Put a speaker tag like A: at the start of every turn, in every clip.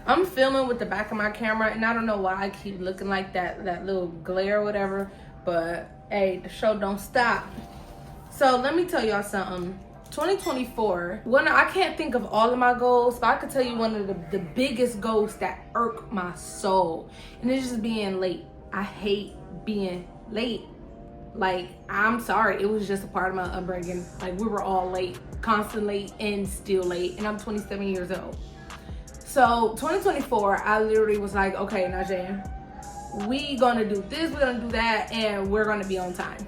A: I'm filming with the back of my camera, and I don't know why I keep looking like that little glare or whatever, but hey, the show don't stop. So let me tell y'all something. 2024, I can't think of all of my goals, but I could tell you one of the biggest goals that irk my soul, and it's just being late. I hate being late. Like, I'm sorry, it was just a part of my upbringing. Like, we were all late, constantly, and still late, and I'm 27 years old. So 2024, I literally was like, okay, Najee, we gonna do this, we're gonna do that, and we're gonna be on time.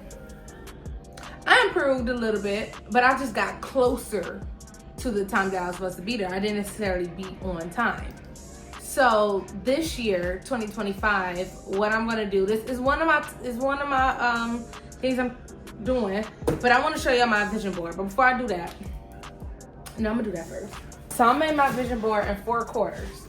A: I improved a little bit, but I just got closer to the time that I was supposed to be there. I didn't necessarily be on time. So this year, 2025, what I'm gonna do, this is one of my things I'm doing, but I want to show y'all my vision board. But before I do that, no, I'm gonna do that first. So I made my vision board in 4 quarters.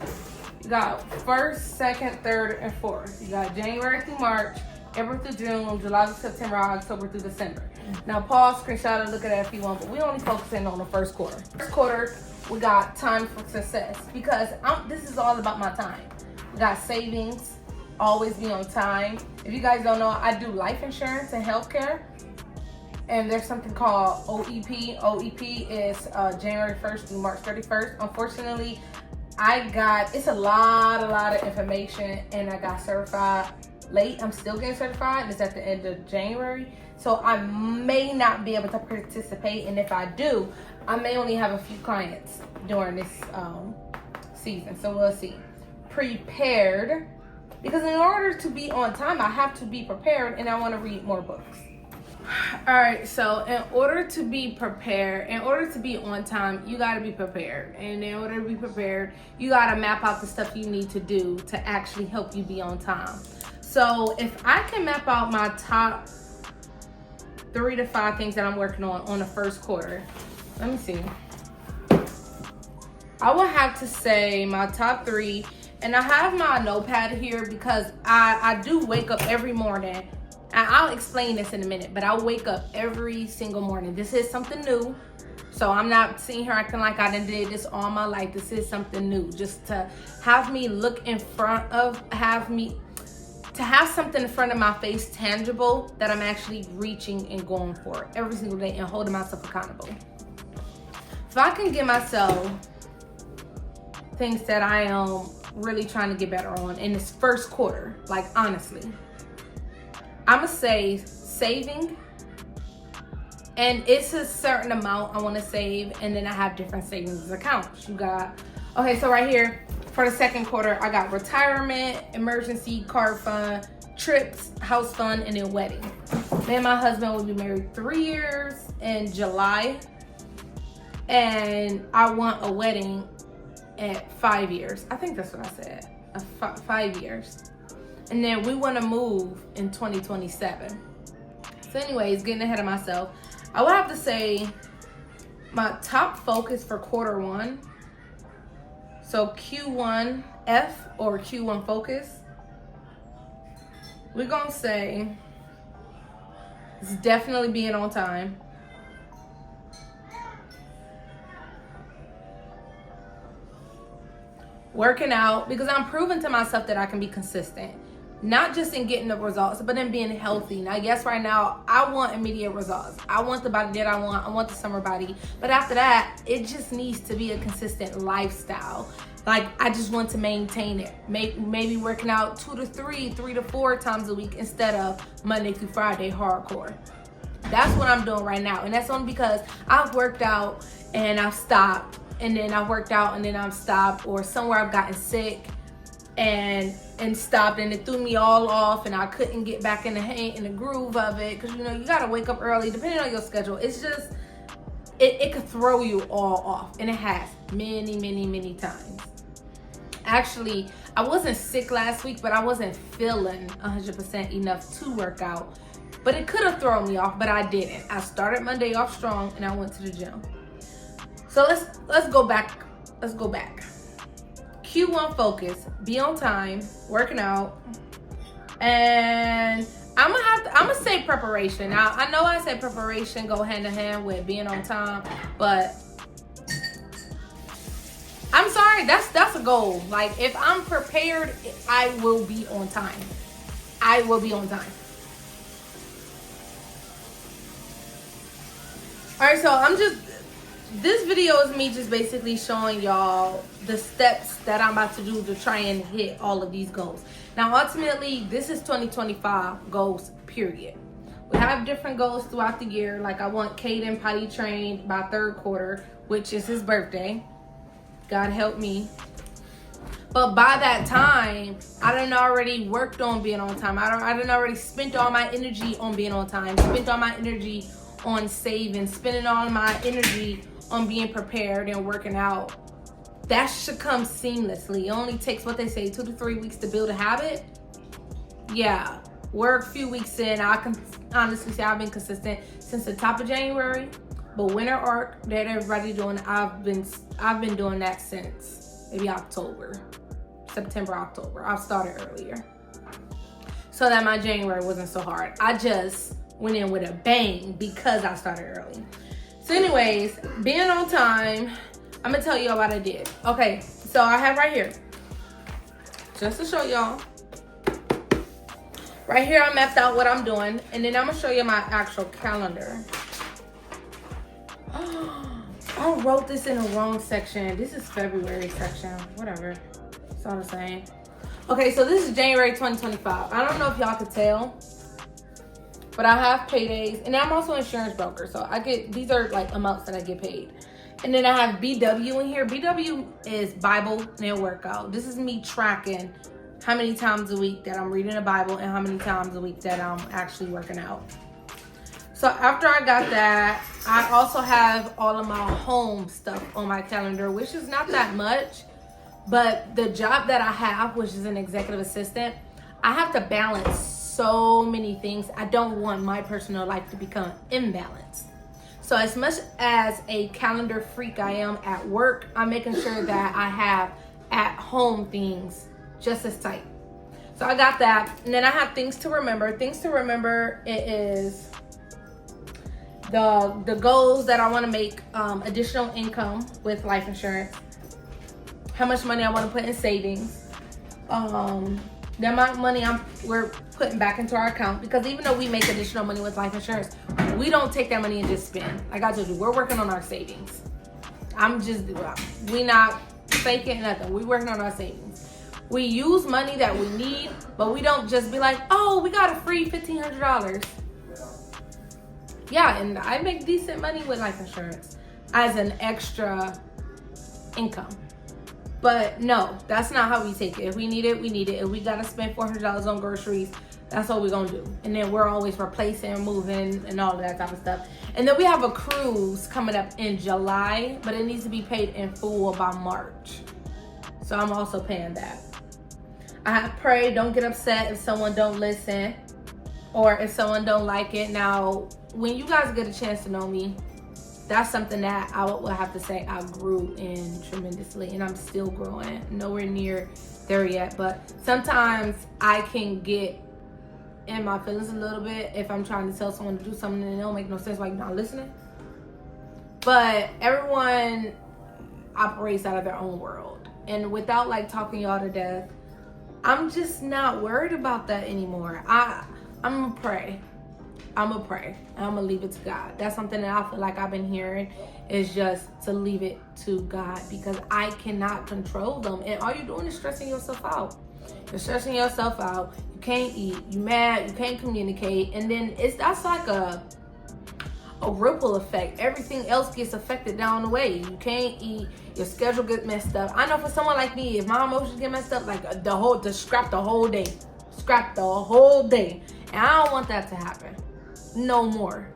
A: You got 1st, 2nd, 3rd, and 4th. You got January through March, April through June, July to September, October through December. Now pause, screenshot, and look at it if you want, but we only focusing on the 1st quarter. 1st quarter, we got time for success, because this is all about my time. We got savings, always be on time. If you guys don't know, I do life insurance and healthcare, and there's something called OEP. OEP is January 1st through March 31st. Unfortunately, it's a lot of information, and I got certified late. I'm still getting certified, and it's at the end of January. So I may not be able to participate, and if I do, I may only have a few clients during this season. So we'll see. Prepared, because in order to be on time, I have to be prepared, and I want to read more books. All right, so in order to be prepared, in order to be on time, you got to be prepared. And in order to be prepared, you got to map out the stuff you need to do to actually help you be on time. So if I can map out my top 3 to 5 things that I'm working on the 1st quarter, let me see. I would have to say my top 3, and I have my notepad here because I do wake up every morning. And I'll explain this in a minute, but I wake up every single morning. This is something new. So I'm not sitting here acting like I done did this all my life. This is something new. Just to have me look in front of, to have something in front of my face tangible that I'm actually reaching and going for every single day and holding myself accountable. If I can give myself things that I am really trying to get better on in this 1st quarter, like honestly, I'ma say saving, and it's a certain amount I want to save, and then I have different savings accounts. You got, okay, so right here for the 2nd quarter, I got retirement, emergency, car fund, trips, house fund, and then wedding. Me and my husband will be married 3 years in July, and I want a wedding at 5 years. I think that's what I said, 5 years. And then we want to move in 2027. So anyways, getting ahead of myself, I would have to say my top focus for quarter 1. So Q1F or Q1 focus, we're going to say it's definitely being on time. Working out, because I'm proving to myself that I can be consistent. Not just in getting the results, but in being healthy. Now, yes, right now, I want immediate results. I want the body that I want the summer body. But after that, it just needs to be a consistent lifestyle. Like, I just want to maintain it. Maybe working out 2 to 3 to 4 times a week instead of Monday through Friday hardcore. That's what I'm doing right now. And that's only because I've worked out and I've stopped. And then I've worked out and then I've stopped. Or somewhere I've gotten sick and stopped, and it threw me all off, and I couldn't get back in the groove of it, because you gotta wake up early depending on your schedule. It's just it could throw you all off, and it has many times. Actually, I wasn't sick last week, but I wasn't feeling 100% enough to work out, but it could have thrown me off, but I didn't. I started Monday off strong, and I went to the gym. So let's go back. Q1 focus, be on time, working out, and I'm gonna say preparation. Now, I know I said preparation go hand in hand with being on time, but I'm sorry right, that's a goal. Like, if I'm prepared, I will be on time. I will be on time. All right, so this video is me just basically showing y'all the steps that I'm about to do to try and hit all of these goals. Now, ultimately, this is 2025 goals, period. We have different goals throughout the year. Like, I want Caden potty trained by third quarter, which is his birthday. God help me. But by that time, I done already worked on being on time. I done already spent all my energy on being on time. Spent all my energy on saving. Spending all my energy on being prepared and working out. That should come seamlessly. It only takes, what they say, 2 to 3 weeks to build a habit. Yeah, we're a few weeks in. I can honestly say I've been consistent since the top of January. But winter arc that everybody doing, I've been doing that since maybe September, October. I've started earlier, so that my January wasn't so hard. I just went in with a bang because I started early. So anyways, being on time, I'm gonna tell y'all what I did. Okay, so I have right here, just to show y'all. Right here, I mapped out what I'm doing, and then I'm gonna show you my actual calendar. I wrote this in the wrong section. This is February section. Whatever. It's all the same. Okay, so this is January 2025. I don't know if y'all could tell, but I have paydays, and I'm also an insurance broker, so I get, these are like amounts that I get paid. And then I have BW in here. BW is Bible and Workout. This is me tracking how many times a week that I'm reading the Bible and how many times a week that I'm actually working out. So after I got that, I also have all of my home stuff on my calendar, which is not that much. But the job that I have, which is an executive assistant, I have to balance so many things. I don't want my personal life to become imbalanced. So as much as a calendar freak I am at work, I'm making sure that I have at home things just as tight. So I got that. And then I have things to remember. Things to remember, it is the goals that I want to make, additional income with life insurance, how much money I want to put in savings, the amount of money we're putting back into our account, because even though we make additional money with life insurance, we don't take that money and just spend. Like I told you, we're working on our savings. We not faking nothing. We're working on our savings. We use money that we need, but we don't just be like, oh, we got a free $1,500. Yeah, and I make decent money with life insurance as an extra income. But no, that's not how we take it. If we need it, we need it. If we gotta spend $400 on groceries, that's what we're gonna do. And then we're always replacing, moving, and all of that type of stuff. And then we have a cruise coming up in July, but it needs to be paid in full by March. So I'm also paying that. I pray, don't get upset if someone don't listen or if someone don't like it. Now, when you guys get a chance to know me, that's something that I will have to say I grew in tremendously, and I'm still growing. Nowhere near there yet, but sometimes I can get in my feelings a little bit if I'm trying to tell someone to do something and it don't make no sense, like you're not listening. But everyone operates out of their own world, and without like talking y'all to death, I'm just not worried about that anymore. I'm gonna pray. I'm gonna pray. And I'm gonna leave it to God. That's something that I feel like I've been hearing, is just to leave it to God, because I cannot control them. And all you're doing is stressing yourself out. You're stressing yourself out. You can't eat. You're mad. You can't communicate. And then that's like a ripple effect. Everything else gets affected down the way. You can't eat. Your schedule gets messed up. I know for someone like me, if my emotions get messed up, like scrap the whole day. Scrap the whole day. And I don't want that to happen. No more.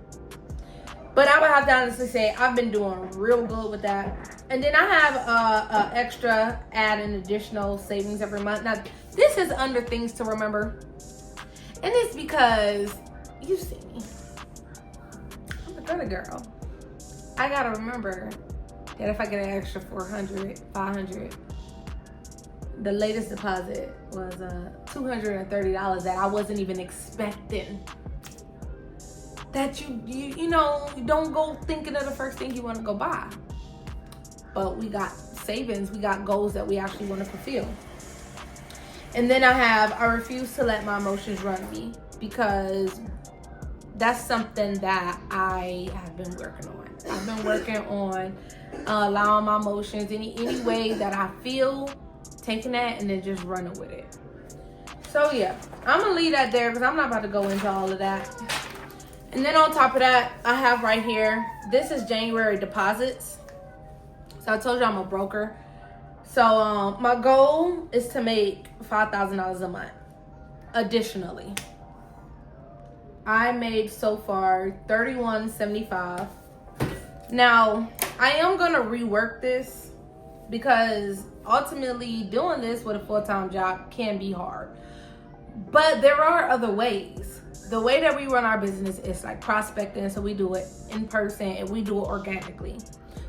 A: But I would have to honestly say I've been doing real good with that. And then I have a extra add an additional savings every month. Now this is under things to remember, and it's because you see me, I'm a good girl. I gotta remember that if I get an extra 400, 500, the latest deposit was $230 that I wasn't even expecting. That you know, you don't go thinking of the first thing you want to go buy. But we got savings, we got goals that we actually want to fulfill. And then I refuse to let my emotions run me, because that's something that I have been working on. I've been working on allowing my emotions, any way that I feel, taking that and then just running with it. So yeah, I'm gonna leave that there because I'm not about to go into all of that. And then on top of that, I have right here, this is January deposits. So I told you I'm a broker. So my goal is to make $5,000 a month. Additionally, I made so far $31.75. Now, I am gonna rework this because ultimately doing this with a full-time job can be hard. But there are other ways. The way that we run our business is like prospecting, so we do it in person and we do it organically.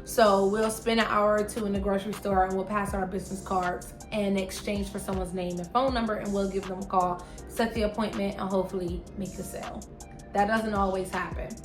A: So we'll spend an hour or two in the grocery store and we'll pass our business cards in exchange for someone's name and phone number, and we'll give them a call, set the appointment, and hopefully make the sale. That doesn't always happen.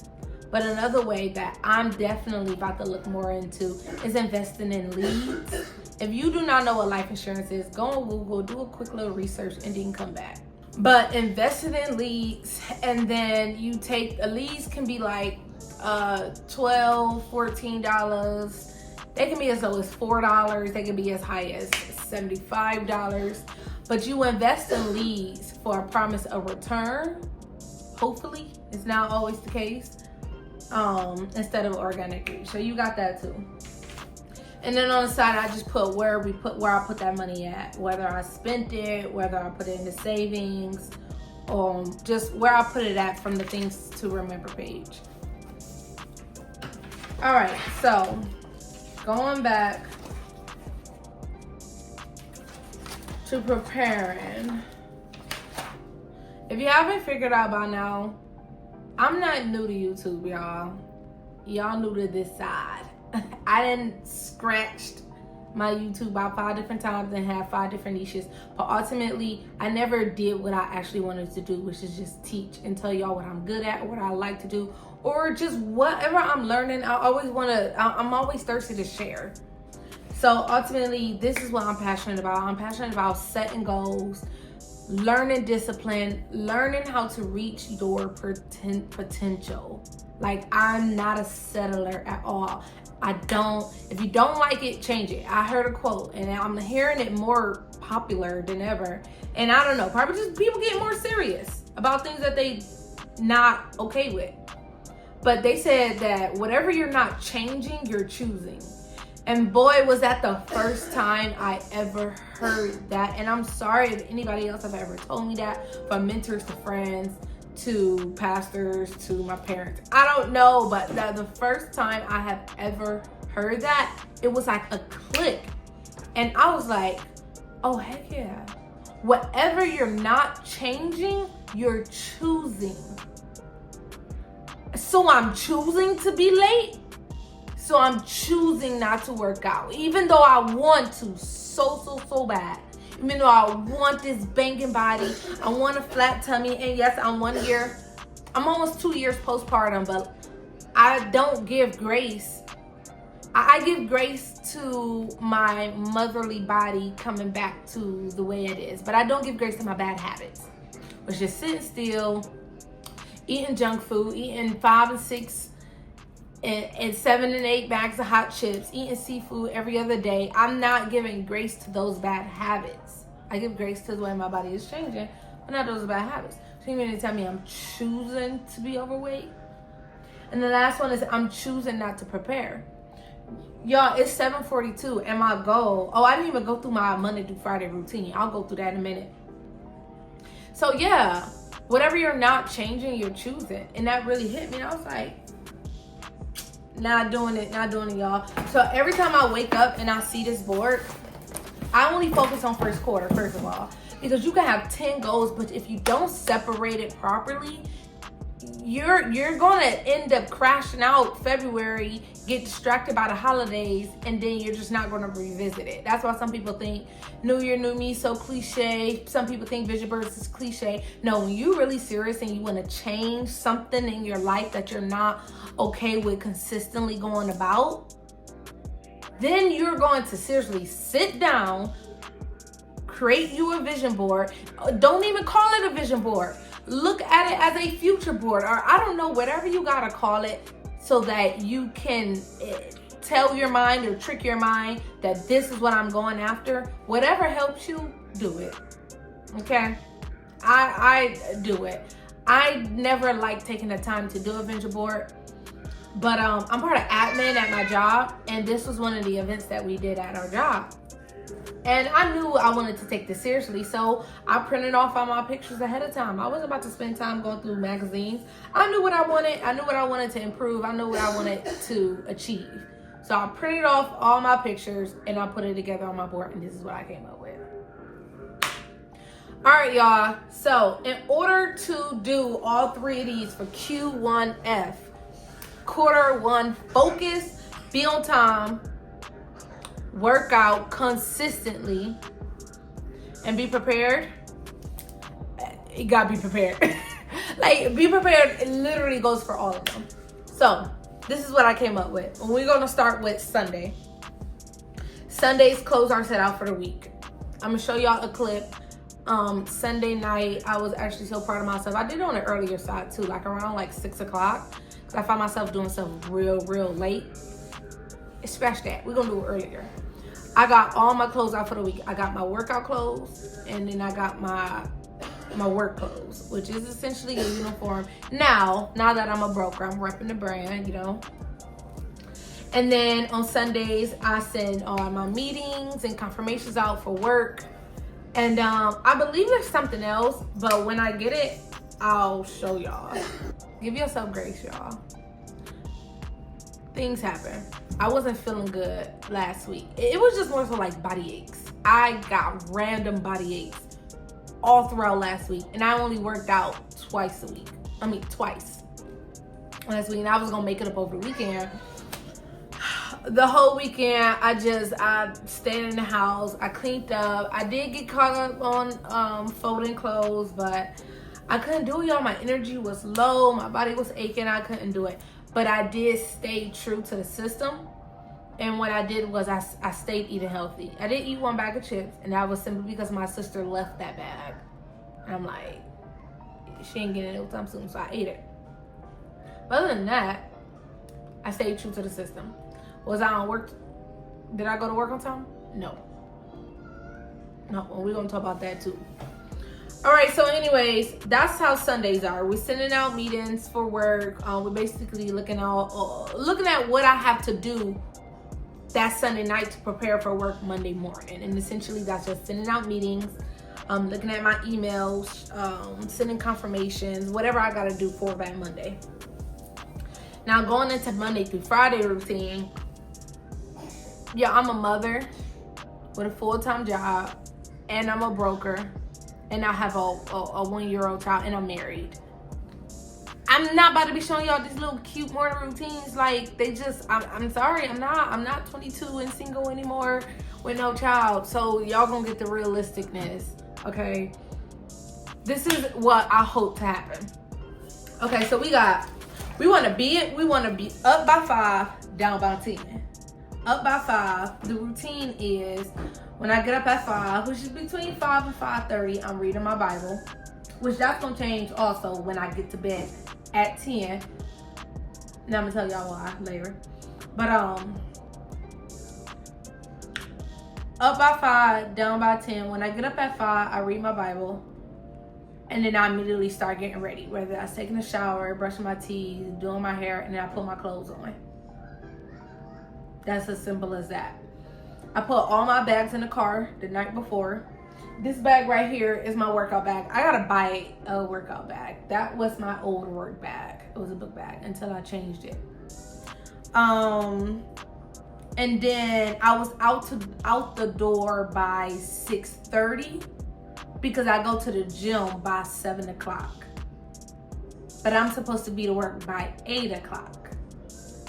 A: But another way that I'm definitely about to look more into is investing in leads. If you do not know what life insurance is, go on Google, do a quick little research, and then come back. But investing in leads, and then you take, leads can be like $12, $14. They can be as low as $4. They can be as high as $75. But you invest in leads for a promise of return. Hopefully, it's not always the case. Instead of organic reach. So you got that too. And then on the side, I just put where I put that money at, whether I spent it, whether I put it into savings, just where I put it at from the things to remember page. All right, so going back to preparing. If you haven't figured out by now, I'm not new to YouTube, y'all. Y'all new to this side. I done scratched my YouTube about 5 different times and have 5 different niches. But ultimately, I never did what I actually wanted to do, which is just teach and tell y'all what I'm good at, what I like to do, or just whatever I'm learning. I'm always thirsty to share. So ultimately, this is what I'm passionate about. I'm passionate about setting goals, learning discipline, learning how to reach your potential. Like, I'm not a settler at all. If you don't like it, change it. I heard a quote and I'm hearing it more popular than ever. And I don't know, probably just people get more serious about things that they not okay with. But they said that whatever you're not changing, you're choosing. And boy, was that the first time I ever heard that. And I'm sorry if anybody else have ever told me that, from mentors to friends to pastors to my parents. I don't know, but that the first time I have ever heard that, it was like a click. And I was like, oh, heck yeah. Whatever you're not changing, you're choosing. So I'm choosing to be late. So I'm choosing not to work out, even though I want to so bad. Even though I want this banging body, I want a flat tummy, and yes, I'm almost 2 years postpartum, but I don't give grace. I give grace to my motherly body coming back to the way it is, but I don't give grace to my bad habits, which is sitting still, eating junk food, eating 5 and 6 and 7 and 8 bags of hot chips, eating seafood every other day. I'm not giving grace to those bad habits. I give grace to the way my body is changing, but not those bad habits. So you mean to tell me I'm choosing to be overweight? And the last one is I'm choosing not to prepare. Y'all, it's 7:42 and my goal, I didn't even go through my Monday through Friday routine. I'll go through that in a minute. So yeah, whatever you're not changing, you're choosing. And that really hit me. And I was like, not doing it, y'all. So every time I wake up and I see this board, I only focus on first quarter, first of all, because you can have 10 goals, but if you don't separate it properly, you're gonna end up crashing out February, get distracted by the holidays, and then you're just not gonna revisit it. That's why some people think New Year, New Me so cliche. Some people think Vision Birds is cliche. No, when you're really serious and you wanna change something in your life that you're not okay with consistently going about, Then you're going to seriously sit down, create you a vision board. Don't even call it a vision board. Look at it as a future board, or I don't know, whatever you gotta call it, so that you can tell your mind or trick your mind that this is what I'm going after. Whatever helps you, do it. Okay? I do it. I never like taking the time to do a vision board, but I'm part of admin at my job, and this was one of the events that we did at our job. And I knew I wanted to take this seriously, so I printed off all my pictures ahead of time. I wasn't about to spend time going through magazines. I knew what I wanted. I knew what I wanted to improve. I knew what I wanted to achieve. So I printed off all my pictures and I put it together on my board, and this is what I came up with. All right, y'all. So in order to do all three of these for Q1F, quarter one, focus, be on time, work out consistently, and be prepared. You gotta be prepared. Like, be prepared, it literally goes for all of them. So this is what I came up with. We're gonna start with Sunday. Sunday's clothes are set out for the week. I'm gonna show y'all a clip. Sunday night, I was actually so proud of myself. I did it on an earlier side too, like around like 6 o'clock. Cause I found myself doing stuff real late. Scratch that, we're gonna do it earlier. I got all my clothes out for the week. I got my workout clothes, and then I got my work clothes, which is essentially a uniform. Now that I'm a broker, I'm repping the brand, you know. And then on Sundays, I send all my meetings and confirmations out for work. And I believe there's something else, but when I get it, I'll show y'all. Give yourself grace, y'all. Things happen. I wasn't feeling good last week. It was just more so like body aches. I got random body aches all throughout last week, and I only worked out twice last week, and I was gonna make it up over the weekend. The whole weekend, I stayed in the house. I cleaned up. I did get caught up on folding clothes, but I couldn't do it, y'all. My energy was low. My body was aching. I couldn't do it. But I did stay true to the system. And what I did was I stayed eating healthy. I did eat one bag of chips, and that was simply because my sister left that bag. And I'm like, she ain't getting it no time soon, so I ate it. But other than that, I stayed true to the system. Was I on work? Did I go to work on time? No. We're gonna talk about that too. All right, so anyways, that's how Sundays are. We're sending out meetings for work. We're basically looking at what I have to do that Sunday night to prepare for work Monday morning. And essentially that's just sending out meetings, looking at my emails, sending confirmations, whatever I gotta do for that Monday. Now going into Monday through Friday routine, yeah, I'm a mother with a full-time job, and I'm a broker, and I have a 1-year-old child, and I'm married. I'm not about to be showing y'all these little cute morning routines. Like, they just, I'm sorry, I'm not 22 and single anymore with no child. So y'all gonna get the realisticness, okay? This is what I hope to happen. Okay, so we wanna be up by 5, down by 10. Up by 5, the routine is when I get up at 5, which is between 5 and 5:30, I'm reading my Bible, which that's gonna change also when I get to bed at 10. Now I'm gonna tell y'all why later. But up by 5, down by 10. When I get up at 5, I read my Bible, and then I immediately start getting ready. Whether that's taking a shower, brushing my teeth, doing my hair, and then I put my clothes on. That's as simple as that. I put all my bags in the car the night before. This bag right here is my workout bag. I gotta buy a workout bag. That was my old work bag. It was a book bag until I changed it. And then I was out the door by 6:30 because I go to the gym by 7 o'clock. But I'm supposed to be to work by 8 o'clock.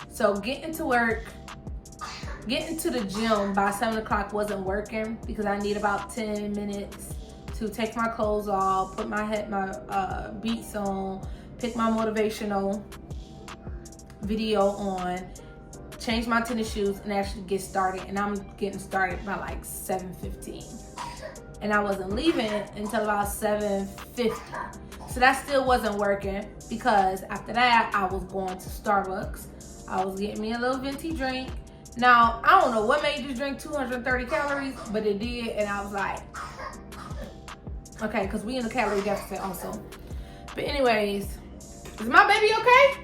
A: So getting to the gym by 7 o'clock wasn't working because I need about 10 minutes to take my clothes off, put my beats on, pick my motivational video on, change my tennis shoes, and actually get started. And I'm getting started by like 7:15. And I wasn't leaving until about 7:50. So that still wasn't working, because after that, I was going to Starbucks. I was getting me a little venti drink. Now, I don't know what made this drink 230 calories, but it did. And I was like, okay, because we in the calorie deficit also. But anyways, is my baby okay?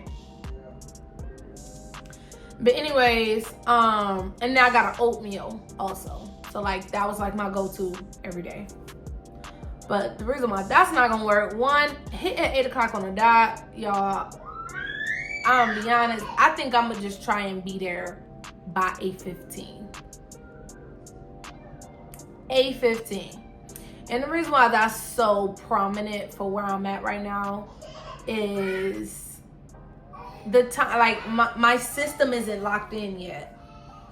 A: But anyways, and now I got an oatmeal also. So like, that was like my go-to every day. But the reason why that's not gonna work, one, hit at 8 o'clock on the dot, y'all. I'm gonna be honest, I think I'm gonna just try and be there by 8:15. 8:15. And the reason why that's so prominent for where I'm at right now is the time, like my system isn't locked in yet.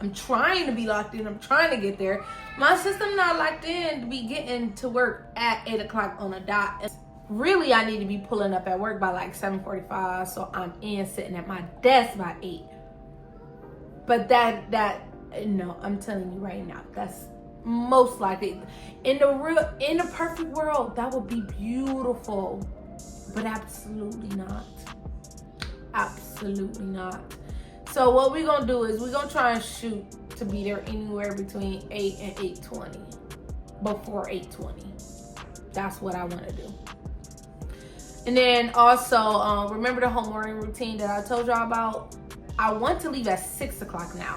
A: I'm trying to be locked in. I'm trying to get there. My system not locked in to be getting to work at 8 o'clock on a dot. Really, I need to be pulling up at work by like 7:45, so I'm sitting at my desk by 8. But no, I'm telling you right now, that's most likely. In the perfect world, that would be beautiful, but absolutely not. Absolutely not. So what we're gonna do is we're gonna try and shoot to be there anywhere between 8 and 8:20, before 8:20. That's what I want to do. And then also, remember the whole morning routine that I told y'all about? I want to leave at 6 o'clock now,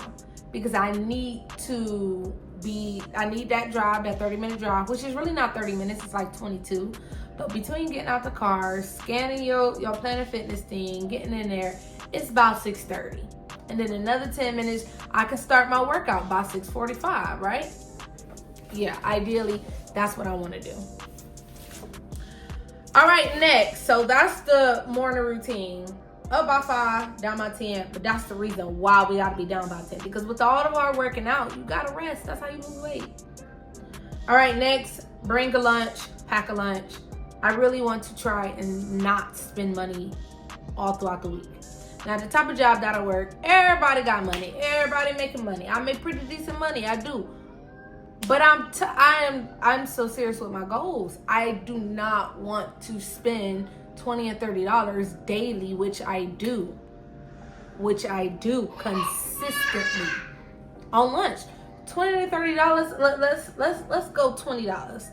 A: because I need that drive, that 30-minute drive, which is really not 30 minutes, it's like 22. But between getting out the car, scanning your Planet Fitness thing, getting in there, it's about 6:30. And then another 10 minutes, I can start my workout by 6:45, right? Yeah, ideally, that's what I want to do. All right, next. So that's the morning routine. Up by 5, down by 10. But that's the reason why we got to be down by 10. Because with all of our working out, you got to rest. That's how you lose weight. All right, next, bring a lunch, pack a lunch. I really want to try and not spend money all throughout the week. Now, the type of job that I work, everybody got money. Everybody making money. I make pretty decent money. I do. But I'm so serious with my goals. I do not want to spend $20 and $30 daily, which I do consistently on lunch. $20 to $30. Let's go $20.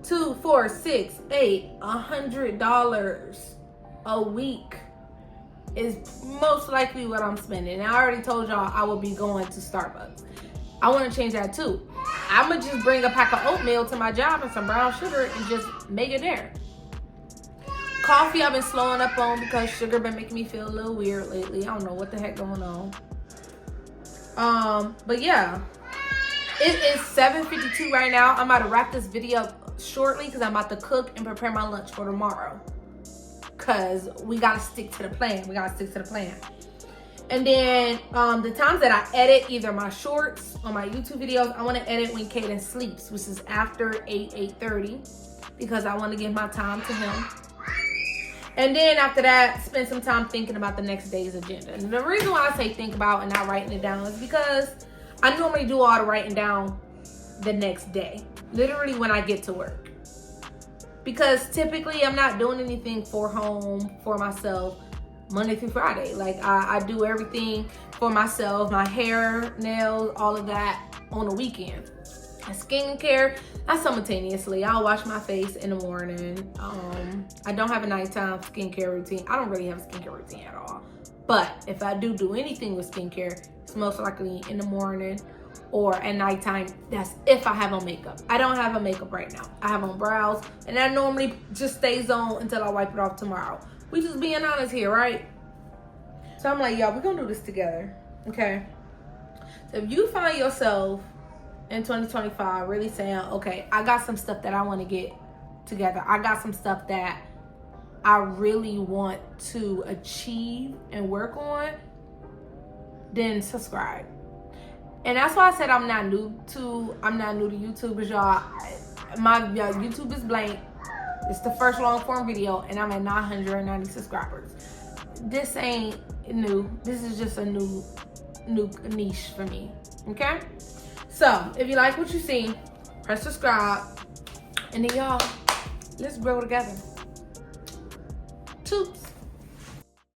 A: $2, $4, $6, $8, $100 a week is most likely what I'm spending. And I already told y'all I will be going to Starbucks. I want to change that too. I'm gonna just bring a pack of oatmeal to my job and some brown sugar and just make it there. Coffee I've been slowing up on because sugar been making me feel a little weird lately. I don't know what the heck going on. But yeah, it is 7:52 right now. I'm about to wrap this video up shortly because I'm about to cook and prepare my lunch for tomorrow. Cause we gotta stick to the plan. And then the times that I edit either my shorts or my YouTube videos, I want to edit when Caden sleeps, which is after 8:30, because I want to give my time to him. And then after that, spend some time thinking about the next day's agenda. And the reason why I say think about and not writing it down is because I normally do all the writing down the next day, literally when I get to work. Because typically I'm not doing anything for home, for myself, Monday through Friday. Like I do everything for myself, my hair, nails, all of that on the weekend. And skincare, that's simultaneously. I'll wash my face in the morning. I don't have a nighttime skincare routine. I don't really have a skincare routine at all. But if I do anything with skincare, it's most likely in the morning or at nighttime. That's if I have on makeup. I don't have on makeup right now. I have on brows, and that normally just stays on until I wipe it off tomorrow. We just being honest here, right? So I'm like, y'all, we're gonna do this together, okay? So if you find yourself in 2025 really saying, okay, I got some stuff that I want to get together. I got some stuff that I really want to achieve and work on, then subscribe. And that's why I said I'm not new to YouTubers, y'all. My YouTube is blank. It's the first long form video, and I'm at 990 subscribers. This ain't new. This is just a new new niche for me. Okay? So if you like what you see, press subscribe. And then y'all, let's grow together. Toots.